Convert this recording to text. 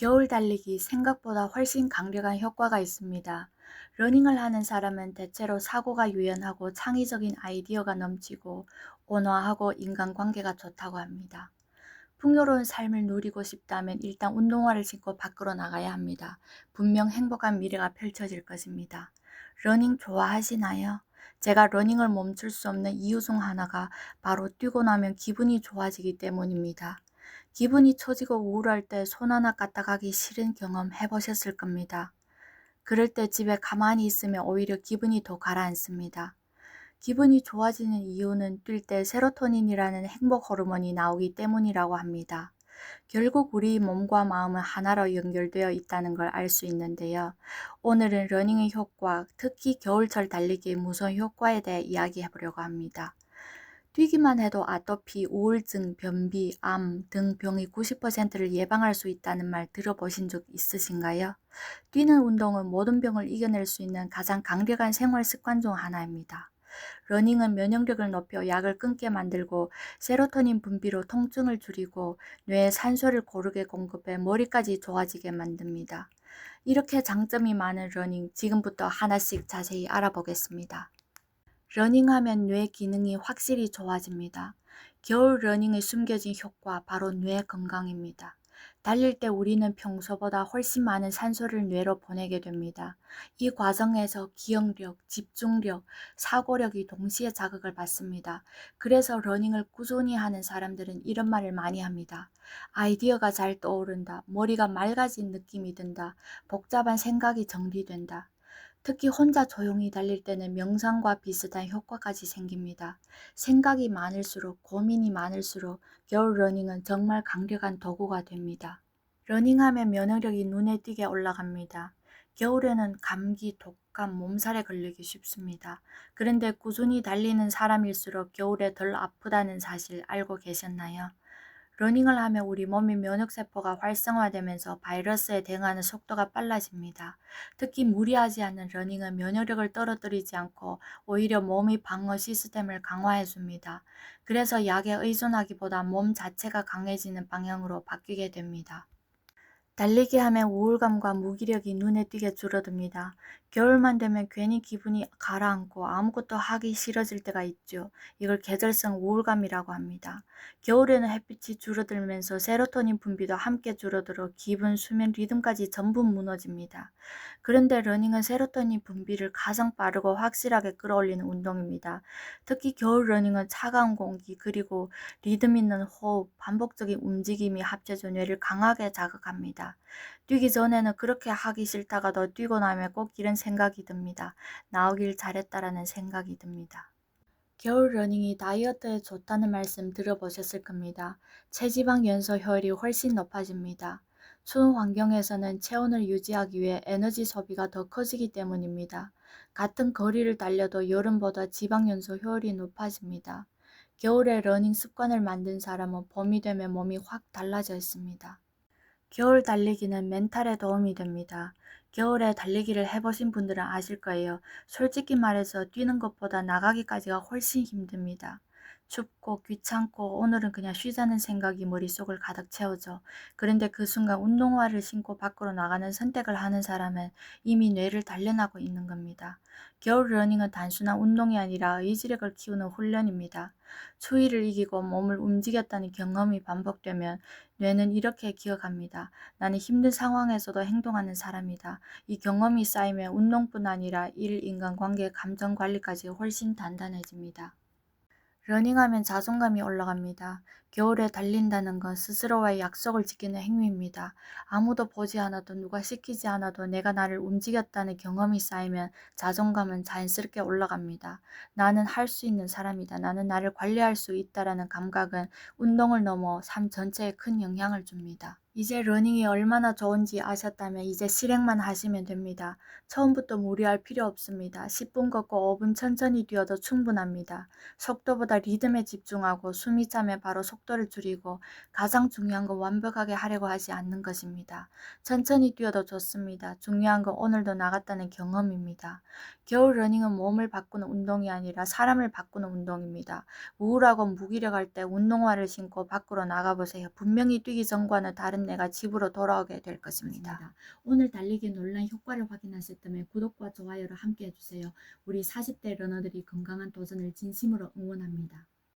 겨울 달리기 생각보다 훨씬 강력한 효과가 있습니다. 러닝을 하는 사람은 대체로 사고가 유연하고 창의적인 아이디어가 넘치고 온화하고 인간관계가 좋다고 합니다. 풍요로운 삶을 누리고 싶다면 일단 운동화를 신고 밖으로 나가야 합니다. 분명 행복한 미래가 펼쳐질 것입니다. 러닝 좋아하시나요? 제가 러닝을 멈출 수 없는 이유 중 하나가 바로 뛰고 나면 기분이 좋아지기 때문입니다. 기분이 처지고 우울할 때 손 하나 까딱 하기 싫은 경험 해보셨을 겁니다. 그럴 때 집에 가만히 있으면 오히려 기분이 더 가라앉습니다. 기분이 좋아지는 이유는 뛸 때 세로토닌이라는 행복 호르몬이 나오기 때문이라고 합니다. 결국 우리 몸과 마음은 하나로 연결되어 있다는 걸 알 수 있는데요. 오늘은 러닝의 효과, 특히 겨울철 달리기의 무서운 효과에 대해 이야기해 보려고 합니다. 뛰기만 해도 아토피, 우울증, 변비, 암 등 병의 90%를 예방할 수 있다는 말 들어보신 적 있으신가요? 뛰는 운동은 모든 병을 이겨낼 수 있는 가장 강력한 생활 습관 중 하나입니다. 러닝은 면역력을 높여 약을 끊게 만들고 세로토닌 분비로 통증을 줄이고 뇌에 산소를 고르게 공급해 머리까지 좋아지게 만듭니다. 이렇게 장점이 많은 러닝, 지금부터 하나씩 자세히 알아보겠습니다. 러닝하면 뇌 기능이 확실히 좋아집니다. 겨울 러닝의 숨겨진 효과, 바로 뇌 건강입니다. 달릴 때 우리는 평소보다 훨씬 많은 산소를 뇌로 보내게 됩니다. 이 과정에서 기억력, 집중력, 사고력이 동시에 자극을 받습니다. 그래서 러닝을 꾸준히 하는 사람들은 이런 말을 많이 합니다. 아이디어가 잘 떠오른다, 머리가 맑아진 느낌이 든다, 복잡한 생각이 정리된다. 특히 혼자 조용히 달릴 때는 명상과 비슷한 효과까지 생깁니다. 생각이 많을수록, 고민이 많을수록 겨울 러닝은 정말 강력한 도구가 됩니다. 러닝하면 면역력이 눈에 띄게 올라갑니다. 겨울에는 감기, 독감, 몸살에 걸리기 쉽습니다. 그런데 꾸준히 달리는 사람일수록 겨울에 덜 아프다는 사실 알고 계셨나요? 러닝을 하면 우리 몸의 면역세포가 활성화되면서 바이러스에 대응하는 속도가 빨라집니다. 특히 무리하지 않는 러닝은 면역력을 떨어뜨리지 않고 오히려 몸의 방어 시스템을 강화해줍니다. 그래서 약에 의존하기보다 몸 자체가 강해지는 방향으로 바뀌게 됩니다. 달리기 하면 우울감과 무기력이 눈에 띄게 줄어듭니다. 겨울만 되면 괜히 기분이 가라앉고 아무것도 하기 싫어질 때가 있죠. 이걸 계절성 우울감이라고 합니다. 겨울에는 햇빛이 줄어들면서 세로토닌 분비도 함께 줄어들어 기분, 수면 리듬까지 전부 무너집니다. 그런데 러닝은 세로토닌 분비를 가장 빠르고 확실하게 끌어올리는 운동입니다. 특히 겨울 러닝은 차가운 공기, 그리고 리듬 있는 호흡, 반복적인 움직임이 합쳐져 뇌를 강하게 자극합니다. 뛰기 전에는 그렇게 하기 싫다가도 뛰고 나면 꼭 이런 생각이 듭니다. 나오길 잘했다라는 생각이 듭니다. 겨울 러닝이 다이어트에 좋다는 말씀 들어보셨을 겁니다. 체지방 연소 효율이 훨씬 높아집니다. 추운 환경에서는 체온을 유지하기 위해 에너지 소비가 더 커지기 때문입니다. 같은 거리를 달려도 여름보다 지방 연소 효율이 높아집니다. 겨울에 러닝 습관을 만든 사람은 봄이 되면 몸이 확 달라져 있습니다. 겨울 달리기는 멘탈에 도움이 됩니다. 겨울에 달리기를 해보신 분들은 아실 거예요. 솔직히 말해서 뛰는 것보다 나가기까지가 훨씬 힘듭니다. 춥고 귀찮고 오늘은 그냥 쉬자는 생각이 머릿속을 가득 채우죠. 그런데 그 순간 운동화를 신고 밖으로 나가는 선택을 하는 사람은 이미 뇌를 단련하고 있는 겁니다. 겨울 러닝은 단순한 운동이 아니라 의지력을 키우는 훈련입니다. 추위를 이기고 몸을 움직였다는 경험이 반복되면 뇌는 이렇게 기억합니다. 나는 힘든 상황에서도 행동하는 사람이다. 이 경험이 쌓이면 운동뿐 아니라 일, 인간관계, 감정 관리까지 훨씬 단단해집니다. 러닝하면 자존감이 올라갑니다. 겨울에 달린다는 건 스스로와의 약속을 지키는 행위입니다. 아무도 보지 않아도 누가 시키지 않아도 내가 나를 움직였다는 경험이 쌓이면 자존감은 자연스럽게 올라갑니다. 나는 할 수 있는 사람이다. 나는 나를 관리할 수 있다라는 감각은 운동을 넘어 삶 전체에 큰 영향을 줍니다. 이제 러닝이 얼마나 좋은지 아셨다면 이제 실행만 하시면 됩니다. 처음부터 무리할 필요 없습니다. 10분 걷고 5분 천천히 뛰어도 충분합니다. 속도보다 리듬에 집중하고 숨이 차면 바로 속도를 줄이고 가장 중요한 건 완벽하게 하려고 하지 않는 것입니다. 천천히 뛰어도 좋습니다. 중요한 건 오늘도 나갔다는 경험입니다. 겨울 러닝은 몸을 바꾸는 운동이 아니라 사람을 바꾸는 운동입니다. 우울하고 무기력할 때 운동화를 신고 밖으로 나가보세요. 분명히 뛰기 전과는 다른 내가 집으로 돌아오게 될 것입니다. 오늘 달리기 논란 효과를 확인하셨다면 구독과 좋아요를 함께 해주세요. 우리 40대 러너들이 건강한 도전을 진심으로 응원합니다.